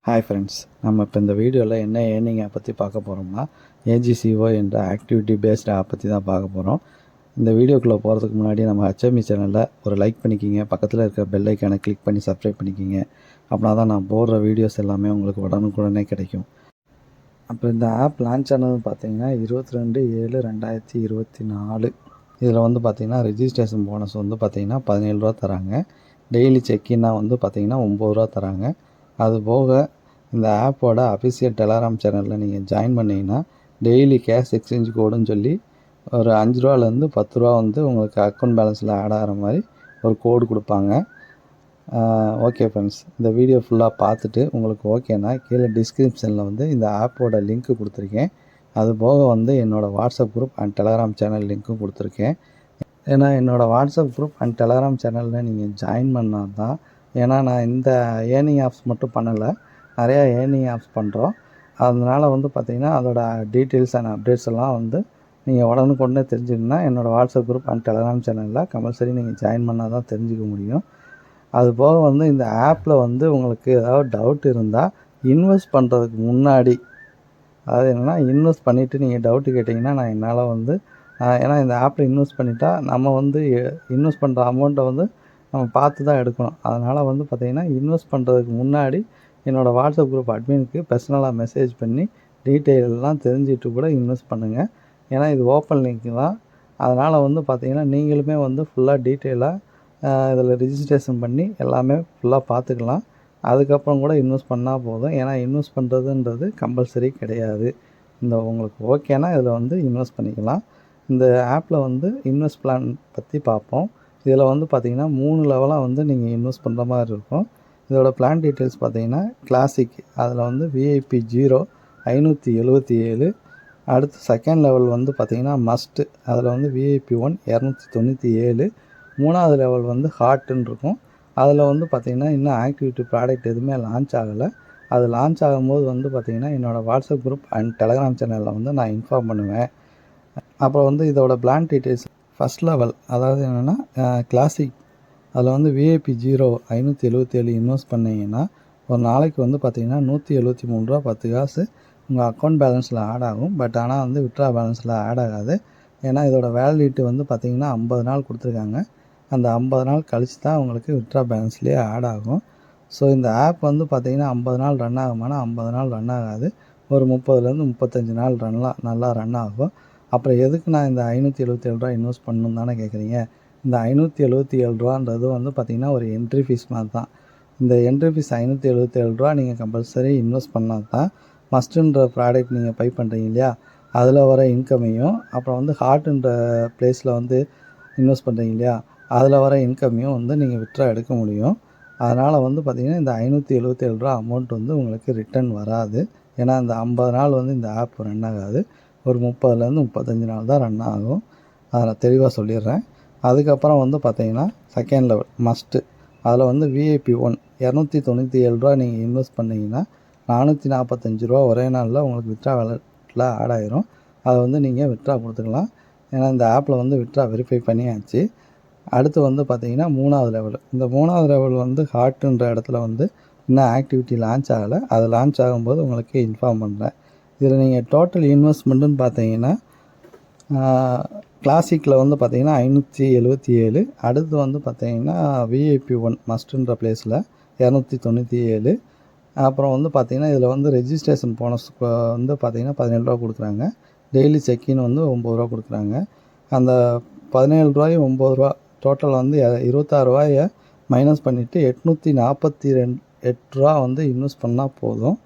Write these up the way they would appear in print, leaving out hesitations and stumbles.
Hi friends, நம்ம இப்போ இந்த வீடியோவில் என்ன ஏர்னிங்கை பற்றி பார்க்க போகிறோம்னா ஏஜிசிஓ என்ற ஆக்டிவிட்டி பேஸ்டு ஆப் பற்றி தான் பார்க்க போகிறோம். இந்த வீடியோக்குள்ளே போகிறதுக்கு முன்னாடி நம்ம HME சேனலில் ஒரு லைக் பண்ணிக்கிங்க, பக்கத்தில் இருக்கிற பெல் ஐக்கானை கிளிக் பண்ணி சப்ஸ்கிரைப் பண்ணிக்கிங்க. அப்படின்னா தான் நான் போடுற வீடியோஸ் எல்லாமே உங்களுக்கு உடனுக்குடனே கிடைக்கும். அப்புறம் இந்த ஆப் லான்ச் ஆனது பார்த்தீங்கன்னா 22/7/2024. இதில் வந்து பார்த்திங்கன்னா ரெஜிஸ்ட்ரேஷன் போனஸ் வந்து பார்த்திங்கன்னா 17 ரூபா தராங்க. டெய்லி செக்இன்னா வந்து பார்த்திங்கன்னா 9 ரூபா தராங்க. அது போக இந்த ஆப்போட அஃபிஷியல் டெலகிராம் சேனலில் நீங்கள் ஜாயின் பண்ணிங்கன்னா டெய்லி கேஷ் எக்ஸ்சேஞ்ச் கோடுன்னு சொல்லி ஒரு 5 ரூபாலேருந்து 10 ரூபா வந்து உங்களுக்கு அக்கௌண்ட் பேலன்ஸில் ஆட் ஆகிற மாதிரி ஒரு கோடு கொடுப்பாங்க. ஓகே ஃப்ரெண்ட்ஸ், இந்த வீடியோ ஃபுல்லாக பார்த்துட்டு உங்களுக்கு ஓகேனா கீழே டிஸ்கிரிப்ஷனில் வந்து இந்த ஆப்போட லிங்க்கு கொடுத்துருக்கேன். அது போக வந்து என்னோடய WhatsApp group and Telegram channel லிங்க்கும் கொடுத்துருக்கேன். ஏன்னா என்னோடய வாட்ஸ்அப் குரூப் அண்ட் டெலகிராம் சேனலில் நீங்கள் ஜாயின் பண்ணால் தான், ஏன்னா நான் இந்த ஏர்னிங் ஆப்ஸ் மட்டும் பண்ணலை, நிறையா ஏர்னிங் ஆப்ஸ் பண்ணுறோம். அதனால் வந்து பார்த்திங்கன்னா அதோட டீட்டெயில்ஸ் அண்ட் அப்டேட்ஸ் எல்லாம் வந்து நீங்கள் உடனுக்குடனே தெரிஞ்சுக்கணுன்னா என்னோடய வாட்ஸ்அப் குரூப் அண்ட் டெலகிராம் சேனலில் கம்பல்சரி நீங்கள் ஜாயின் பண்ணால் தான் தெரிஞ்சுக்க முடியும். அது போக வந்து இந்த ஆப்பில் வந்து உங்களுக்கு ஏதாவது டவுட் இருந்தால் இன்வெஸ்ட் பண்ணுறதுக்கு முன்னாடி, அதாவது என்னென்னா இன்வெஸ்ட் பண்ணிவிட்டு நீங்கள் டவுட்டு கேட்டிங்கன்னா நான் என்னால் வந்து ஏன்னா இந்த ஆப்பில் இன்வெஸ்ட் பண்ணிட்டா நம்ம வந்து இன்வெஸ்ட் பண்ணுற அமௌண்ட்டை வந்து நம்ம பார்த்து தான் எடுக்கணும். அதனால் வந்து பார்த்திங்கன்னா இன்வெஸ்ட் பண்ணுறதுக்கு முன்னாடி என்னோடய வாட்ஸ்அப் குரூப் அட்மினுக்கு பர்சனலாக மெசேஜ் பண்ணி டீட்டெயிலெல்லாம் தெரிஞ்சுட்டு கூட இன்வெஸ்ட் பண்ணுங்கள். ஏன்னா இது ஓப்பன் லிங்க் தான். அதனால் வந்து பார்த்திங்கன்னா நீங்களுமே வந்து ஃபுல்லாக டீட்டெயிலாக இதில் ரிஜிஸ்ட்ரேஷன் பண்ணி எல்லாமே ஃபுல்லாக பார்த்துக்கலாம். அதுக்கப்புறம் கூட இன்வெஸ்ட் பண்ணால் போதும். ஏன்னா இன்வெஸ்ட் பண்ணுறதுன்றது கம்பல்சரி கிடையாது. இந்த உங்களுக்கு ஓகேனா இதில் வந்து இன்வெஸ்ட் பண்ணிக்கலாம். இந்த ஆப்பில் வந்து இன்வெஸ்ட் பிளான் பற்றி பார்ப்போம். இதில் வந்து பார்த்திங்கன்னா 3 லெவலாக வந்து நீங்கள் இன்வெஸ்ட் பண்ணுற மாதிரி இருக்கும். இதோட பிளான் டீட்டெயில்ஸ் பார்த்திங்கன்னா கிளாசிக், அதில் வந்து VIP 0 577. அடுத்து செகண்ட் லெவல் வந்து பார்த்திங்கன்னா மஸ்ட்டு, அதில் வந்து VIP 1 297. மூணாவது லெவல் வந்து ஹார்ட்டுன்னு இருக்கும். அதில் வந்து பார்த்திங்கன்னா இன்னும் ஆக்டிவிட்டி ப்ராடக்ட் எதுவுமே லான்ச் ஆகலை. அது லான்ச் ஆகும்போது வந்து பார்த்திங்கன்னா என்னோடய வாட்ஸ்அப் குரூப் அண்ட் டெலகிராம் சேனலில் வந்து நான் இன்ஃபார்ம் பண்ணுவேன். அப்புறம் வந்து இதோட பிளான் டீட்டெயில்ஸ் ஃபஸ்ட் லெவல், அதாவது என்னென்னா கிளாசிக், அதில் வந்து VIP 0 577 இன்வெஸ்ட் பண்ணிங்கன்னா ஒரு நாளைக்கு வந்து பார்த்திங்கன்னா 173 ரூபா 10 காசு உங்கள் அக்கௌண்ட் பேலன்ஸில் ஆட் ஆகும். பட் ஆனால் வந்து விட்ரா பேலன்ஸில் ஆட் ஆகாது. ஏன்னா இதோட வேலிடிட்டி வந்து பார்த்திங்கன்னா 50 நாள் கொடுத்துருக்காங்க. அந்த 50 நாள் கழித்து தான் உங்களுக்கு விட்ரா பேலன்ஸ்லேயே ஆட் ஆகும். ஸோ இந்த ஆப் வந்து பார்த்திங்கன்னா 50 நாள் ரன் ஆகுமானா 50 நாள் ரன் ஆகாது. ஒரு 30லேருந்து 35 நாள் நல்லா ரன் ஆகும். அப்புறம் எதுக்கு நான் இந்த 577 ரூபா இன்வெஸ்ட் பண்ணணுன்னு தானே கேட்குறீங்க. இந்த 577 ரூபான்றது வந்து பார்த்திங்கன்னா ஒரு என்ட்ரி ஃபீஸ் மாதிரி தான். இந்த என்ட்ரி ஃபீஸ் 577 ரூபா நீங்கள் கம்பல்சரி இன்வெஸ்ட் பண்ணால் தான் மஸ்ட்டுன்ற ப்ராடக்ட் நீங்கள் பை பண்ணுறீங்க இல்லையா, அதில் வர இன்கமையும், அப்புறம் வந்து ஹார்ட்டுன்ற ப்ளேஸில் வந்து இன்வெஸ்ட் பண்ணுறீங்க இல்லையா, அதில் வர இன்கமையும் வந்து நீங்கள் விட்ரா எடுக்க முடியும். அதனால் வந்து பார்த்திங்கன்னா இந்த 577 ரூபா அமௌண்ட் வந்து உங்களுக்கு ரிட்டர்ன் வராது. ஏன்னா இந்த 50 நாள் வந்து இந்த ஆப் ரன் ஆகாது. ஒரு 30லேருந்து 35 நாள் தான் ரன் ஆகும். அதை நான் தெளிவாக சொல்லிடுறேன். அதுக்கப்புறம் வந்து பார்த்திங்கன்னா செகண்ட் லெவல் மஸ்ட்டு, அதில் வந்து VIP 1 297 ரூபா நீங்கள் இன்வெஸ்ட் பண்ணிங்கன்னா 445 ரூபா ஒரே நாளில் உங்களுக்கு விட்ரா வேலெட்டில் ஆட் ஆகிரும். அதை வந்து நீங்கள் விட்ரா கொடுத்துக்கலாம். ஏன்னா இந்த ஆப்பில் வந்து விட்ரா வெரிஃபை பண்ணியாச்சு. அடுத்து வந்து பார்த்திங்கன்னா மூணாவது லெவல். இந்த மூணாவது லெவல் வந்து ஹார்ட்டுன்ற இடத்துல வந்து இன்னும் ஆக்டிவிட்டி லான்ச் ஆகலை. அது லான்ச் ஆகும்போது உங்களுக்கு இன்ஃபார்ம் பண்ணுறேன். இதில் நீங்கள் டோட்டல் இன்வெஸ்ட்மெண்ட்டுன்னு பார்த்தீங்கன்னா கிளாசிக்கில் வந்து பார்த்திங்கன்னா 577. அடுத்து வந்து பார்த்திங்கன்னா VIP 1 மஸ்ட்டுன்ற ப்ளேஸில் 297. அப்புறம் வந்து பார்த்திங்கன்னா இதில் வந்து ரெஜிஸ்ட்ரேஷன் போனஸ் வந்து பார்த்திங்கன்னா 17 ரூபா கொடுக்குறாங்க. டெய்லி செக்இன் வந்து 9 ரூபா கொடுக்குறாங்க. அந்த 17 ரூபாயும் 9 ரூபா டோட்டல் வந்து 26 ரூபாயை மைனஸ் பண்ணிவிட்டு 848 ரூபா வந்து இன்வெஸ்ட் பண்ணால் போதும்.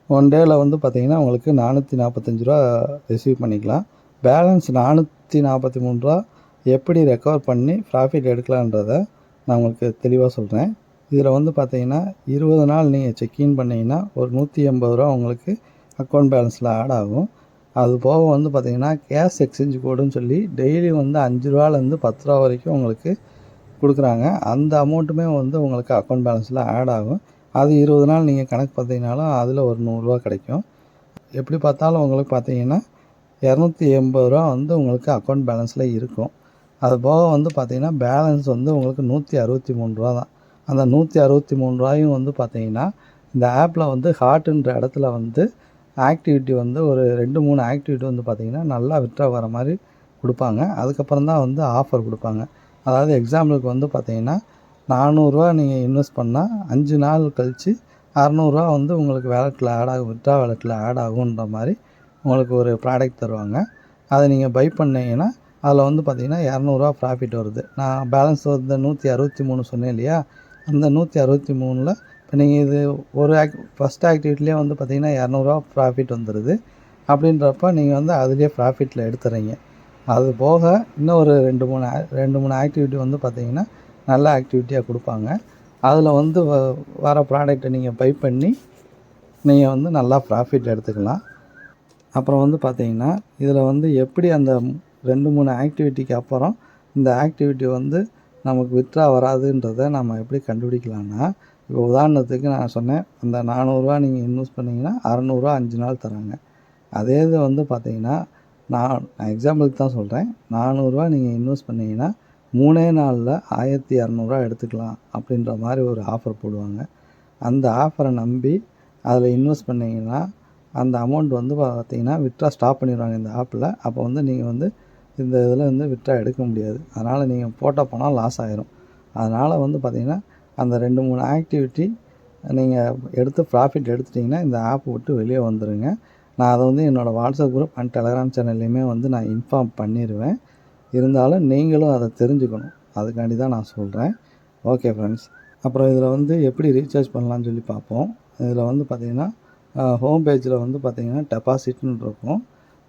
ஒன் டேயில் வந்து பார்த்திங்கன்னா உங்களுக்கு 445 ரூபா ரிசீவ் பண்ணிக்கலாம். பேலன்ஸ் 443 ரூபா எப்படி ரெக்கவர் பண்ணி ப்ராஃபிட் எடுக்கலான்றதை நான் உங்களுக்கு தெளிவாக சொல்கிறேன். இதில் வந்து பார்த்திங்கன்னா 20 நாள் நீங்கள் செக்இன் பண்ணிங்கன்னா ஒரு 180 ரூபா உங்களுக்கு அக்கௌண்ட் பேலன்ஸில் ஆட் ஆகும். அது போக வந்து பார்த்திங்கன்னா கேஷ் எக்ஸ்சேஞ்ச் கோடுன்னு சொல்லி டெய்லி வந்து 5 ரூபாலேருந்து 10 ரூபா வரைக்கும் உங்களுக்கு கொடுக்குறாங்க. அந்த அமௌண்ட்டுமே வந்து உங்களுக்கு அக்கௌண்ட் பேலன்ஸில் ஆட் ஆகும். அது 20 நாள் நீங்கள் கணக்கு பார்த்தீங்கனாலும் அதில் ஒரு 100 ரூபா கிடைக்கும். எப்படி பார்த்தாலும் உங்களுக்கு பார்த்தீங்கன்னா 280 ரூபா வந்து உங்களுக்கு அக்கௌண்ட் பேலன்ஸில் இருக்கும். அது போக வந்து பார்த்திங்கன்னா பேலன்ஸ் வந்து உங்களுக்கு 163 ரூபா தான். அந்த 163 ரூபாயும் வந்து பார்த்திங்கன்னா இந்த ஆப்பில் வந்து ஹார்ட்டுன்ற இடத்துல வந்து ஆக்டிவிட்டி வந்து ஒரு 2-3 ஆக்டிவிட்டி வந்து பார்த்திங்கன்னா நல்லா வித்ட்ரா வர மாதிரி கொடுப்பாங்க. அதுக்கப்புறம் தான் வந்து ஆஃபர் கொடுப்பாங்க. அதாவது எக்ஸாம்பிளுக்கு வந்து பார்த்திங்கன்னா 400 நீங்கள் இன்வெஸ்ட் பண்ணால் 5 நாள் கழித்து 600 வந்து உங்களுக்கு வேலெட்டில் ஆட் ஆகும், வித்ட்ரா வேலெட்டில் ஆட் ஆகுன்ற மாதிரி உங்களுக்கு ஒரு ப்ராடக்ட் தருவாங்க. அதை நீங்கள் பை பண்ணிங்கன்னா அதில் வந்து பார்த்திங்கன்னா 200 ப்ராஃபிட் வருது. நான் பேலன்ஸ் வந்து 163 சொன்னேன் இல்லையா, அந்த 163ல் இப்போ நீங்கள் இது ஒரு ஃபஸ்ட் ஆக்டிவிட்டிலே வந்து பார்த்திங்கன்னா 200 ப்ராஃபிட் வந்துடுது. அப்படின்றப்ப நீங்கள் வந்து அதுலேயே ப்ராஃபிட்டில் எடுத்துறீங்க. அது போக இன்னும் ஒரு 2-3 ஆக்டிவிட்டி வந்து பார்த்திங்கன்னா நல்ல ஆக்டிவிட்டியாக கொடுப்பாங்க. அதில் வந்து வர ப்ராடக்ட்டை நீங்கள் பை பண்ணி நீங்கள் வந்து நல்லா ப்ராஃபிட் எடுத்துக்கலாம். அப்புறம் வந்து பார்த்திங்கன்னா இதில் வந்து எப்படி அந்த 2-3 ஆக்டிவிட்டிக்கு அப்புறம் இந்த ஆக்டிவிட்டி வந்து நமக்கு வித்ட்ரா வராதுன்றதை நம்ம எப்படி கண்டுபிடிக்கலான்னா, இப்போ உதாரணத்துக்கு நான் சொன்னேன், அந்த 400 நீங்கள் இன்வெஸ்ட் பண்ணிங்கன்னா 600 5 நாள் தராங்க. அதே இது வந்து பார்த்திங்கன்னா நான் எக்ஸாம்பிளுக்கு தான் சொல்கிறேன், 400 நீங்கள் இன்வெஸ்ட் பண்ணிங்கன்னா 3 நாளில் 1200 எடுத்துக்கலாம் அப்படின்ற மாதிரி ஒரு ஆஃபர் போடுவாங்க. அந்த ஆஃபரை நம்பி அதில் இன்வெஸ்ட் பண்ணிங்கன்னா அந்த அமௌண்ட் வந்து பார்த்திங்கன்னா வித்ட்ரா ஸ்டாப் பண்ணிடுவாங்க இந்த ஆப்பில். அப்போ வந்து நீங்கள் வந்து இந்த இதில் வந்து வித்ட்ரா எடுக்க முடியாது. அதனால் நீங்கள் போட்ட பணம் லாஸ் ஆகிரும். அதனால் வந்து பார்த்திங்கன்னா அந்த 2-3 ஆக்டிவிட்டி நீங்கள் எடுத்து ப்ராஃபிட் எடுத்துட்டிங்கன்னா இந்த ஆப் விட்டு வெளியே வந்துடுங்க. நான் அதை வந்து என்னோடய வாட்ஸ்அப் குரூப் அண்ட் டெலகிராம் சேனல்லையுமே வந்து நான் இன்ஃபார்ம் பண்ணிடுவேன். இருந்தாலும் நீங்களும் அதை தெரிஞ்சுக்கணும், அதுக்காண்டி தான் நான் சொல்கிறேன். ஓகே ஃப்ரெண்ட்ஸ், அப்புறம் இதில் வந்து எப்படி ரீசார்ஜ் பண்ணலான்னு சொல்லி பார்ப்போம். இதில் வந்து பார்த்திங்கன்னா ஹோம் பேஜில் வந்து பார்த்திங்கன்னா டெபாசிட்னு இருக்கும்.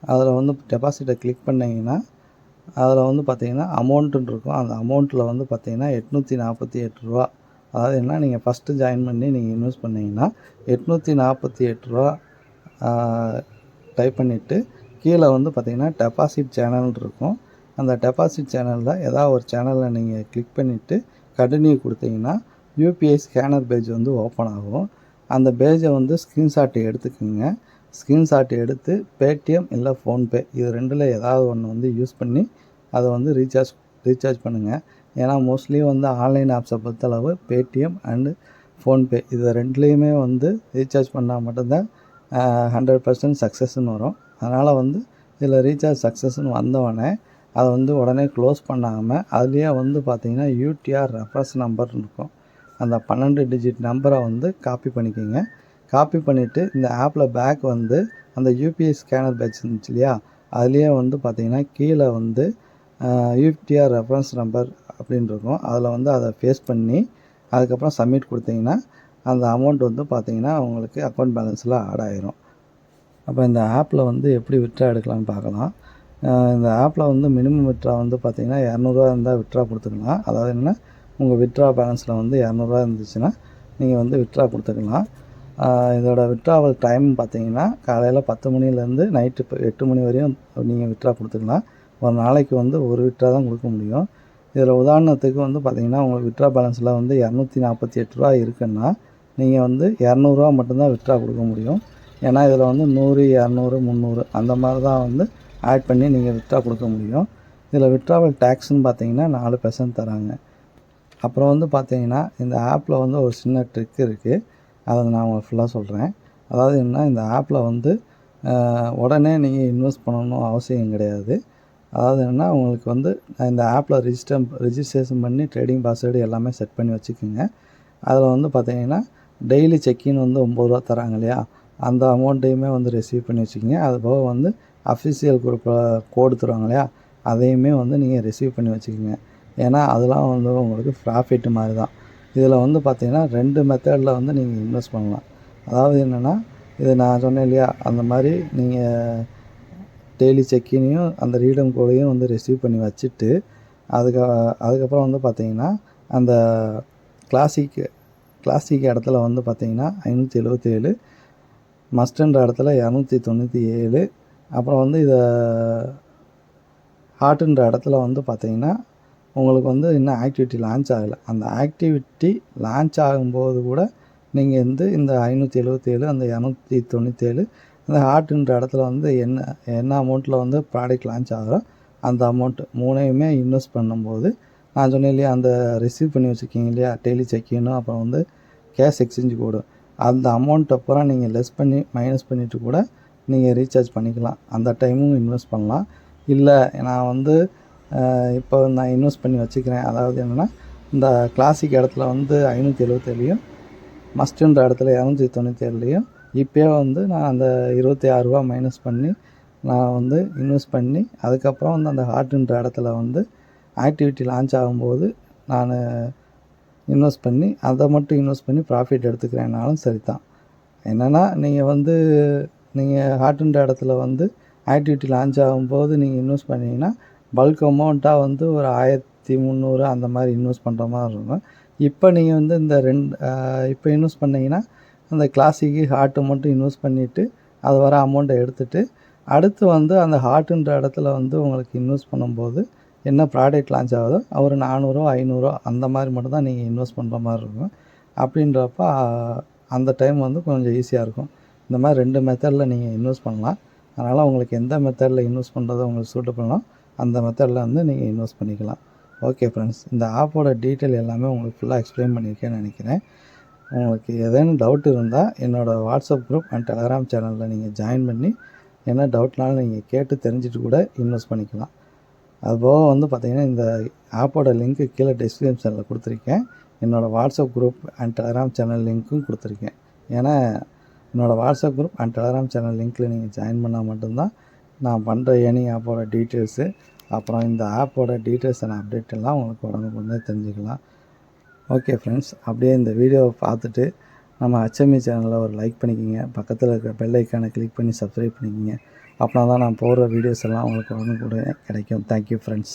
அதில் வந்து டெபாசிட்டை கிளிக் பண்ணிங்கன்னா அதில் வந்து பார்த்திங்கன்னா அமௌண்ட்டுன்னு இருக்கும். அந்த அமௌண்ட்டில் வந்து பார்த்திங்கன்னா ரூ. 848. அதாவது என்ன, நீங்கள் ஃபஸ்ட்டு ஜாயின் பண்ணி நீங்கள் இன்வெஸ்ட் பண்ணிங்கன்னா ரூ. 848 டைப் பண்ணிவிட்டு கீழே வந்து பார்த்திங்கன்னா டெபாசிட் சேனல் இருக்கும். அந்த டெபாசிட் சேனலில் ஏதாவது ஒரு சேனலில் நீங்கள் கிளிக் பண்ணிவிட்டு கண்டினியூ கொடுத்தீங்கன்னா யூபிஐ ஸ்கேனர் பேஜ் வந்து ஓப்பன் ஆகும். அந்த பேஜை வந்து ஸ்க்ரீன்ஷாட் எடுத்துக்கோங்க. ஸ்க்ரீன்ஷாட் எடுத்து பேடிஎம் இல்லை ஃபோன்பே இது 2ல் ஏதாவது ஒன்று வந்து யூஸ் பண்ணி அதை வந்து ரீசார்ஜ் பண்ணுங்கள். ஏன்னா மோஸ்ட்லி வந்து ஆன்லைன் ஆப்ஸை பொறுத்தளவு பேடிஎம் அண்டு ஃபோன்பே இது 2லேயுமே வந்து ரீசார்ஜ் பண்ணால் மட்டும்தான் 100% சக்ஸஸ்ன்னு வரும். அதனால் வந்து இதில் ரீசார்ஜ் சக்ஸஸ்ன்னு வந்தவொடனே அதை வந்து உடனே க்ளோஸ் பண்ணாமல் அதுலேயே வந்து பார்த்திங்கன்னா யூடிஆர் ரெஃபரன்ஸ் நம்பர்னு இருக்கும். அந்த 12 டிஜிட் நம்பரை வந்து காப்பி பண்ணிக்கோங்க. காப்பி பண்ணிவிட்டு இந்த ஆப்பில் பேக் வந்து அந்த யூபிஐ ஸ்கேனர் பேட்ச் இருந்துச்சு இல்லையா, அதுலேயே வந்து பார்த்திங்கன்னா கீழே வந்து யூடிஆர் ரெஃபரன்ஸ் நம்பர் அப்படின்னு இருக்கும். அதில் வந்து அதை பேஸ்ட் பண்ணி அதுக்கப்புறம் சப்மிட் கொடுத்தீங்கன்னா அந்த அமௌண்ட் வந்து பார்த்திங்கன்னா உங்களுக்கு அக்கௌண்ட் பேலன்ஸில் ஆட் ஆகிரும். அப்போ இந்த ஆப்பில் வந்து எப்படி வித்ட்ரா எடுக்கலாம்னு பார்க்கலாம். இந்த ஆப்பில் வந்து மினிமம் வித்ட்ரா வந்து பார்த்திங்கன்னா 200 இருந்தால் வித்ட்ரா கொடுத்துக்கலாம். அதாவது என்ன, உங்கள் வித்ட்ரா பேலன்ஸில் வந்து 200 இருந்துச்சுன்னா நீங்கள் வந்து வித்ட்ரா கொடுத்துக்கலாம். இதோட வித்ட்ராவல் டைம் பார்த்திங்கன்னா காலையில் 10 மணிலேருந்து நைட்டு 8 மணி வரையும் நீங்கள் வித்ட்ரா கொடுத்துக்கலாம். ஒரு நாளைக்கு வந்து ஒரு வித்ட்ரா தான் கொடுக்க முடியும். இதில் உதாரணத்துக்கு வந்து பார்த்திங்கன்னா உங்களுக்கு வித்ட்ரா பேலன்ஸில் வந்து ரூ. 248 இருக்குன்னா நீங்கள் வந்து ரூ. 200 மட்டும்தான் வித்ட்ரா கொடுக்க முடியும். ஏன்னா இதில் வந்து 100, 200, 300 அந்த மாதிரி தான் வந்து ஆட் பண்ணி நீங்கள் வித்ட்ரா கொடுக்க முடியும். இதில் வித்ட்ராவல் டேக்ஸ்ன்னு பார்த்திங்கன்னா 4% தராங்க. அப்புறம் வந்து பார்த்திங்கன்னா இந்த ஆப்பில் வந்து ஒரு சின்ன ட்ரிக் இருக்குது, அதை நான் உங்களுக்கு ஃபுல்லாக சொல்கிறேன். அதாவது என்ன, இந்த ஆப்பில் வந்து உடனே நீங்கள் இன்வெஸ்ட் பண்ணணும் அவசியம் கிடையாது. அதாவது என்னென்னா உங்களுக்கு வந்து இந்த ஆப்பில் ரிஜிஸ்ட்ரேஷன் பண்ணி ட்ரேடிங் பாஸ்வேர்டு எல்லாமே செட் பண்ணி வச்சுக்கோங்க. அதில் வந்து பார்த்திங்கன்னா டெய்லி செக்கின் வந்து ரூ. 9 தராங்க இல்லையா, அந்த அமௌண்ட்டையுமே வந்து ரிசீவ் பண்ணி வச்சுக்கோங்க. அது போக வந்து அஃபிஷியல் குரூப்பில் கோடு தருவாங்க இல்லையா, அதையுமே வந்து நீங்கள் ரிசீவ் பண்ணி வச்சுக்கோங்க. ஏன்னா அதெல்லாம் வந்து உங்களுக்கு ப்ராஃபிட் மாதிரி தான். இதில் வந்து பார்த்திங்கன்னா 2 மெத்தடில் வந்து நீங்கள் இன்வெஸ்ட் பண்ணலாம். அதாவது என்னென்னா, இது நான் சொன்னேன் இல்லையா, அந்த மாதிரி நீங்கள் டெய்லி செக்கினையும் அந்த ரீடம் கோடையும் வந்து ரிசீவ் பண்ணி வச்சுட்டு அதுக்கப்புறம் வந்து பார்த்திங்கன்னா அந்த கிளாசிக் இடத்துல வந்து பார்த்திங்கன்னா 577, மஸ்ட்ன்ற இடத்துல 297, அப்புறம் வந்து இதை ஹார்ட்டுன்ற இடத்துல வந்து பார்த்திங்கன்னா உங்களுக்கு வந்து இன்னும் ஆக்டிவிட்டி லான்ச் ஆகலை. அந்த ஆக்டிவிட்டி லான்ச் ஆகும்போது கூட நீங்கள் வந்து இந்த 577, அந்த 297, அந்த ஹார்ட்டுன்ற இடத்துல வந்து என்ன அமௌண்ட்டில் வந்து ப்ராடக்ட் லான்ச் ஆகிறோ அந்த அமௌண்ட்டு 3யுமே இன்வெஸ்ட் பண்ணும்போது நான் சொன்னேன் இல்லையா, அந்த ரிசீவ் பண்ணி வச்சுக்கிங்க இல்லையா டெய்லி செக்கினும் அப்புறம் வந்து கேஷ் எக்ஸ்சேஞ்ச் கோடு, அந்த அமௌண்ட்டை பூரா நீங்கள் லெஸ் பண்ணி மைனஸ் பண்ணிவிட்டு கூட நீங்கள் ரீசார்ஜ் பண்ணிக்கலாம். அந்த டைமும் இன்வெஸ்ட் பண்ணலாம். இல்லை நான் வந்து இப்போ நான் இன்வெஸ்ட் பண்ணி வச்சுக்கிறேன், அதாவது என்னென்னா இந்த கிளாசிக் இடத்துல வந்து 577யும் மஸ்ட்டுன்ற இடத்துல 297லையும் இப்போயே வந்து நான் அந்த ரூ. 26 மைனஸ் பண்ணி நான் வந்து இன்வெஸ்ட் பண்ணி அதுக்கப்புறம் வந்து அந்த ஹார்ட்டுன்ற இடத்துல வந்து ஆக்டிவிட்டி லான்ச் ஆகும்போது நான் இன்வெஸ்ட் பண்ணி அதை மட்டும் இன்வெஸ்ட் பண்ணி ப்ராஃபிட் எடுத்துக்கிறேன்னாலும் சரி தான். என்னென்னா நீங்கள் ஹார்ட்டுன்ற இடத்துல வந்து ஆக்டிவிட்டி லான்ச் ஆகும்போது நீங்கள் இன்வெஸ்ட் பண்ணிங்கன்னா பல்க் அமௌண்ட்டாக வந்து ஒரு 1300 அந்த மாதிரி இன்வெஸ்ட் பண்ணுற மாதிரி இருக்கும். இப்போ நீங்கள் வந்து இந்த இப்போ இன்வெஸ்ட் பண்ணிங்கன்னா அந்த கிளாசிக்கு ஹார்ட்டு மட்டும் இன்வெஸ்ட் பண்ணிவிட்டு அது வர அமௌண்ட்டை எடுத்துகிட்டு அடுத்து வந்து அந்த ஹார்ட்டுன்ற இடத்துல வந்து உங்களுக்கு இன்வெஸ்ட் பண்ணும்போது என்ன ப்ராடக்ட் லான்ச் ஆகுதோ ஒரு 400 500 அந்த மாதிரி மட்டும் தான் நீங்கள் இன்வெஸ்ட் பண்ணுற மாதிரி இருக்கும். அப்படின்றப்ப அந்த டைம் வந்து கொஞ்சம் ஈஸியாக இருக்கும். இந்த மாதிரி 2 மெத்தடில் நீங்கள் இன்வெஸ்ட் பண்ணலாம். அதனால் உங்களுக்கு எந்த மெத்தடில் இன்வெஸ்ட் பண்ணுறது உங்களுக்கு சூட்டபுள்னோ அந்த மெத்தடில் வந்து நீங்கள் இன்வெஸ்ட் பண்ணிக்கலாம். ஓகே ஃப்ரெண்ட்ஸ், இந்த ஆப்போட டீட்டெயில் எல்லாமே உங்களுக்கு ஃபுல்லாக எக்ஸ்பிளைன் பண்ணியிருக்கேன்னு நினைக்கிறேன். உங்களுக்கு ஏதேனும் டவுட் இருந்தால் என்னோடய வாட்ஸ்அப் குரூப் அண்ட் டெலகிராம் சேனலில் நீங்கள் ஜாயின் பண்ணி என்ன டவுட்னாலும் நீங்கள் கேட்டு தெரிஞ்சுட்டு கூட இன்வெஸ்ட் பண்ணிக்கலாம். அதுபோக வந்து பார்த்திங்கன்னா இந்த ஆப்போட லிங்க்கு கீழே டிஸ்கிரிப்ஷனில் கொடுத்துருக்கேன். என்னோடய WhatsApp group and Telegram channel லிங்க்கும் கொடுத்துருக்கேன். ஏன்னா என்னோடய WhatsApp group and Telegram channel லிங்க்கில் நீங்கள் ஜாயின் பண்ணால் மட்டும்தான் நான் பண்ணுற ஏர்னிங் ஆப்போட டீட்டெயில்ஸு அப்புறம் இந்த ஆப்போட டீட்டெயில்ஸ் அண்ட் அப்டேட் எல்லாம் உங்களுக்கு உடனுக்குடனே தெரிஞ்சுக்கலாம். ஓகே ஃப்ரெண்ட்ஸ், அப்படியே இந்த வீடியோவை பார்த்துட்டு நம்ம HME சேனலில் ஒரு லைக் பண்ணிக்கிங்க, பக்கத்தில் இருக்கிற பெல் ஐக்கானை கிளிக் பண்ணி சப்ஸ்கிரைப் பண்ணிக்கிங்க. அப்படின்னா தான் நான் போடுற வீடியோஸ் எல்லாம் உங்களுக்கு உடனுக்குடனே கிடைக்கும். Thank you friends.